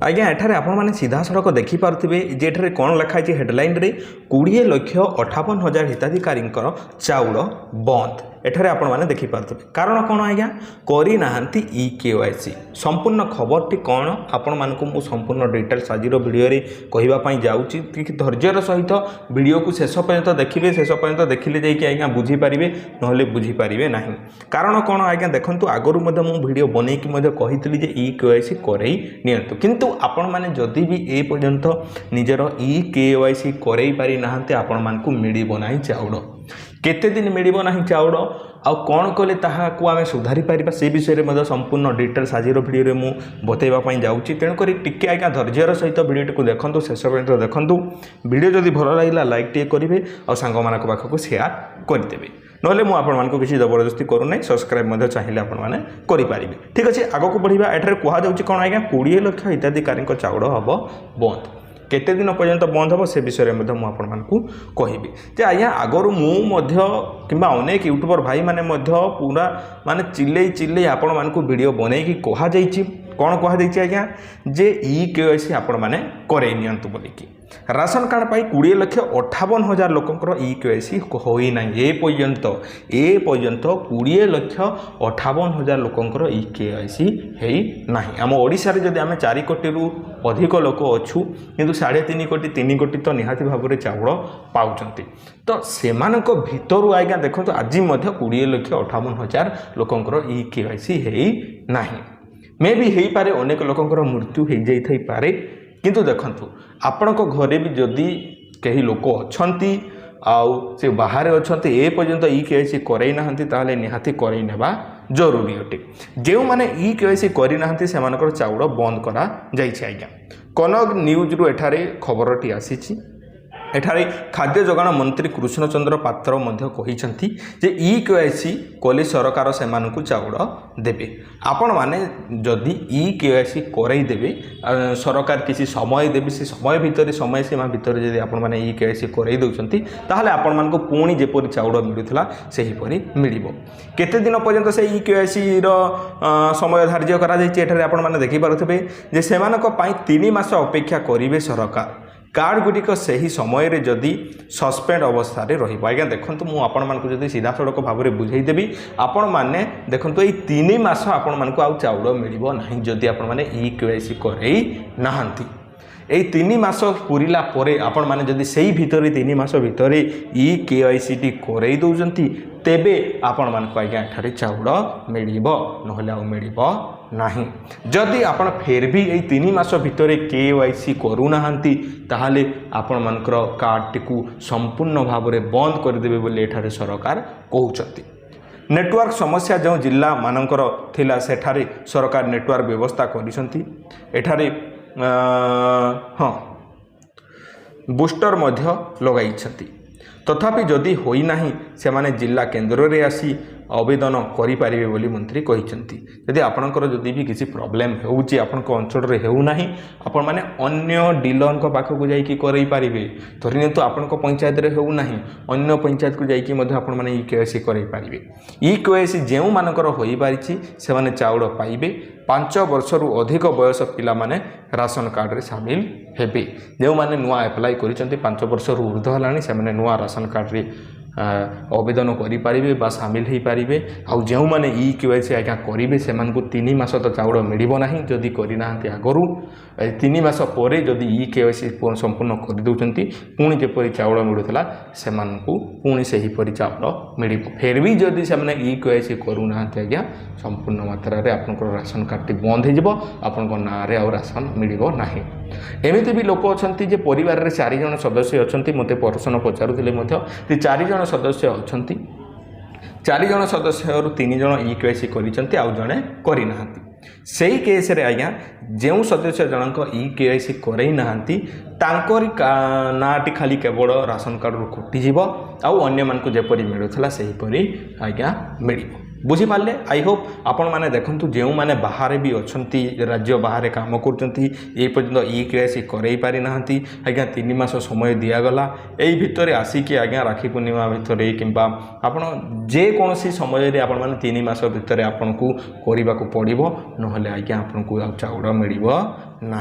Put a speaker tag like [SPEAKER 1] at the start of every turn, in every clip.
[SPEAKER 1] आज्ञा एठारे आपण मैंने सीधा सड़क देखिपे जे एठारे कौन लिखाई हेडलाइन रे 20,58,000 हिताधिकारी चाउल बंद एठारे आपण मैंने देखिपे कारण कौन आज्ञा करना EKYC संपूर्ण खबरटी कौन आपण मानक मु संपूर्ण डिटेल्स आज वीडियो रे कहवाई जाऊँगी धैर्यर सहित वीडियो को शेष पर्यंत देखिए शेष पर्यंत देखिले जाइए आज्ञा बुझीपारे ना बुझीपारे ना कारण कौन आज्ञा देखूँ आगुरी वीडियो बनईकि कही EKYC करई नियंतु किंतु आपण माने जदि भी ए पर्यंत निजर EKYC करई पारि नाहंते आपण मानकु मिलिबो नाही चाउल केते दिन मिलिबो नाही चाउल आउ कौन कले ताहाकु आमे सुधारी पारिबा से विषय रे संपूर्ण डिटेल्स आज वीडियो रे मु बतैबा पई जाउची तेणुक टिके आज्ञा धैर्यर सहित वीडियो को देखंतु शेष पर्यंत देखंतु वीडियो जदि भल लागिला लाइक टे करिवे और सांग मानक पाखकु शेयर करदेबे नहले मु आपण मानकु किसी जबरदस्ती करू नै सब्सक्राइब मध्ये चाहिए आपण माने करि पारिबे ठीक अछि आगो को बढ़िबा एठारे कुहा जाउची कोन आज्ञा 20 लाख हिताधिकारी को चाउल हबो बंद केते दिन पर्यंत बंद हम से विषय में कहबी जे आज्ञा आगर मुझे कि अनेक यूट्यूबर भाई मैंने पूरा माने चिल्ले आपण मानक वीडियो बनईकि कहुई कौन कहुई आज्ञा जे EKYC आपण मैंने करई नियंतु बोलिकी राशन कार्ड पाई 20,58,000 लोकंकर EKYC होई ना ए पर्यंत 20,58,000 लोकंकर EKYC हेई नाही आम ओडिसा रे जदि आमे 4 कोटी रु अधिक लोक अछु किंतु 3.5 कोटी 3 कोटी तो निहाती भाव में चाउल पाउचंती तो सेमानक भितरु आज्ञा देखो आज 20,58,000 लोकंकर EKYC हेई नाही मे भी हेई पारे अनेक लोकंकर मृत्यु हेई जाई थाई पारे किंतु देखंतु आपणक घरे भी जदि कहीं लोक अछंती आउ से बाहर अछंती ए पर्यंत EKYC करई नाहंती ताले निहाती करई नेबा जरूरी अटे जो माने EKYC करि नाहंती से मानकर चाउल बंद करा जाइछि आज्ञा कनक न्यूज रु एठारे खबरटी आसीछि एठारे खाद्य जोगाण मंत्री कृष्णचंद्र पात्र मध्य कहिसंती जे EKYC कले सरकार से मानकु चाउल देबे आपण माने जदि EKYC करई देबे सरकार किसी समय देबे से समय भितर समय सीमा भितर जदि आपण माने EKYC करई दउचंती ताहाले आपण मानकु पुणी जेपरि चाउल मिलुथला सेही परि मिलिबो केते दिन पर्यंत से EKYC रो समय धार्य करा जायछि एठारे आपण माने देखि पारुथबे जे सेमानक पई 3 मास अपेक्षा करिवे सरकार कार्ड गुड़िक से समय रे जदि सस्पेंड अवस्था रे रहिबो आज्ञा देखंतु मु आपण मानकु जदि सीधा सड़क भाव में बुझाई देबी आपण माने देखंतु ए 3 मास आपण मानकु आउ चाउल मिलिबो नाही जदि आपण माने EKYC करई नाहंती ए 3 मास पुरिला परे आपण माने जदि सेही भितरे 3 मास भितरे EKYC टी करई दउजंती तेबे आपण मानकु आज्ञा एठारे चाउल मिलिबो नहले आउ मिलिबो नाही जदि आपण फेर भी ए 3 मास भितरे KYC करू नाहंती ताहाले आपण मानकर कार्ड टिकु संपूर्ण भाव में बंद कर देबे बोली एठारे सरकार कहउचंती नेटवर्क समस्या जो जिला मानकर थिला सेठारे सरकार नेटवर्क व्यवस्था करिसंती एठारे हाँ बूस्टर मध्य लगाई तथापि जदि होई नाही से माने जिला केन्द्र रे आसी आवेदन करें बोली मंत्री कहते यदि आपणकर जदि भी किसी प्रोब्लेम होउची आपणक अंचल रे हेउ नाही आपण माने अन्य डीलर को पाखक जाइकी करई पारिबे धरि तो आपणक पंचायत रे हेउ नाही अन्य पंचायत को जाइकी मध्ये आपण माने EKYC करई पारिबे EKYC जेउ मानकर होई पारिछि से माने चाउल पाइबे 5 वर्ष रु अधिक बयस पिला माने राशन कार्ड रे शामिल हेबे जो माने नुआ अप्लाई करिसंती 5 वर्ष रु ऊर्ध्व हलानी से माने नुआ राशन कार्ड रे आवेदन करें बा सामिल हो पारे आउ जो मैंने EKYC आज्ञा करेंगे से 3 मास तो चाउल मिलिबो नाही जदि करना आगरू 3 मास पर जदि EKYC संपूर्ण कर दउचंती पुणी जेपरि चाउल मिलुथला से पुणी से हीपरि चाउल मिलिबो फेर भी जदि से EKYC करूना आज्ञा संपूर्ण मात्रा रे आपनकर राशन कार्ड टी बंद हो जिवो आपनकर ना रे आ राशन मिलिबो नाही एमिति भी लोक अछंती जे परिवार रे 4 जण सदस्य अछंती मते प्रश्न पचारुथिले मध्य 4 जण सदस्य अछंती 4 जण सदस्य 3 जण EKYC करिसंती आ जणे करि नाहंती सेही केस रे आज्ञा जो सदस्य जनक EKYC करई नाहंती तांकरी नाटी खाली केवल राशन कार्ड रु कटि जिवो आ अन्य मानकु जेपरि मिलुथला सेही परि आज्ञा मिलिबो बुझी पारे आई होप आपण मैंने देखूँ जो मैंने बाहर भी अच्छा राज्य बाहर काम करपर्यंत EKYC करई पारि नाहंती आज्ञा 3 मास समय दिगला यही भितर आसिकी आज्ञा राखी पूर्णिमा भितर कि आपण जेकोसी समय आपण मैंने 3 मास भितर आपन को करने को पड़ो ना आज्ञा आपन को चाउल मिल ना।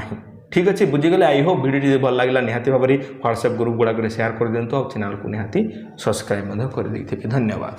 [SPEAKER 1] ठीक अच्छे बुझीगले आई होप वीडियो भल लगे निहाती भाव में व्हाट्सएप ग्रुप गुड़ाक शेयर कर दिंतु और चैनल को निहाती सब्सक्राइब कर धन्यवाद।